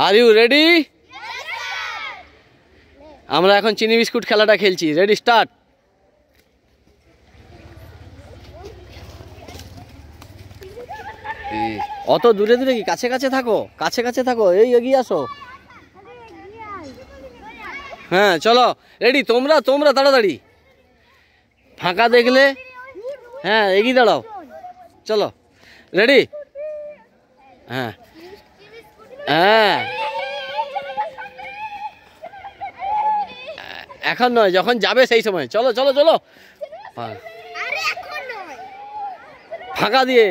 Are you ready? আমরা এখন চিনি বিস্কুট খেলাটা খেলছি। Ready, start. অত দূরে দূরে কি, কাছে কাছে থাকো, কাছে কাছে থাকো। এই এগিয়ে আসো। হ্যাঁ চলো, রেডি। তোমরা তোমরা তাড়াতাড়ি, ফাঁকা দেখলে হ্যাঁ এগিয়ে দাঁড়াও। চলো, রেডি? হ্যাঁ হ্যাঁ, এখন নয়, যখন যাবে সেই সময়। চলো চলো চলো, ফাঁকা দিয়ে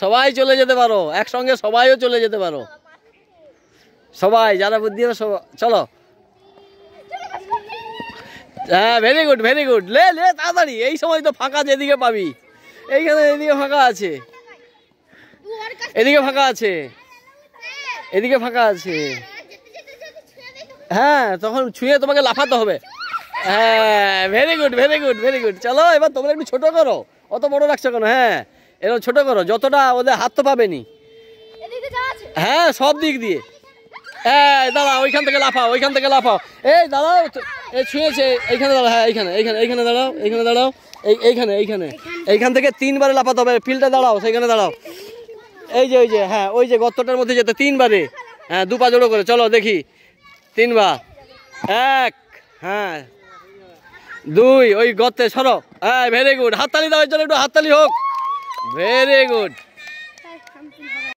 সবাই চলে যেতে পারো, একসঙ্গে সবাইও চলে যেতে পারো। সবাই যারা বুদ্ধি হবে চলো। হ্যাঁ, ভেরি গুড ভেরি গুড। লে লে তাড়াতাড়ি, এই সময় তো ফাঁকা যেদিকে পাবি। এইখানে এদিকে ফাঁকা আছে, এদিকে ফাঁকা আছে, এদিকে ফাঁকা আছে। হ্যাঁ, তখন ছুঁয়ে তোমাকে লাফাতে হবে। হ্যাঁ, very good very good very good. চলো এবার তোমরা একটু ছোট করো, অত বড় রাখছো কেন? হ্যাঁ, এরকম ছোট করো, যতটা ওদের হাত তো পাবেনি। হ্যাঁ, সব দিক দিয়ে। হ্যাঁ, দাঁড়াও, ওইখান থেকে লাফাও, ওইখান থেকে লাফাও। এই দাঁড়াও, এই ছুঁয়েছে, এইখানে দাঁড়াও। হ্যাঁ, এইখানে এইখানে এইখানে দাঁড়াও, এইখানে দাঁড়াও, এইখানে এইখানে এইখান থেকে 3 বারে লাফাতে হবে। ফিল্ডে দাঁড়াও, সেইখানে দাঁড়াও। এই যে ওই যে, হ্যাঁ ওই যে গর্তটার মধ্যে যেতে 3 বারে। হ্যাঁ, 2 পা জোড়ো করে। চলো দেখি, 3 বার। 1, হ্যাঁ 2, ওই গর্তে সরো। হ্যাঁ, ভেরি গুড। হাততালি দাও, চলো একটু হাততালি হোক। Very good.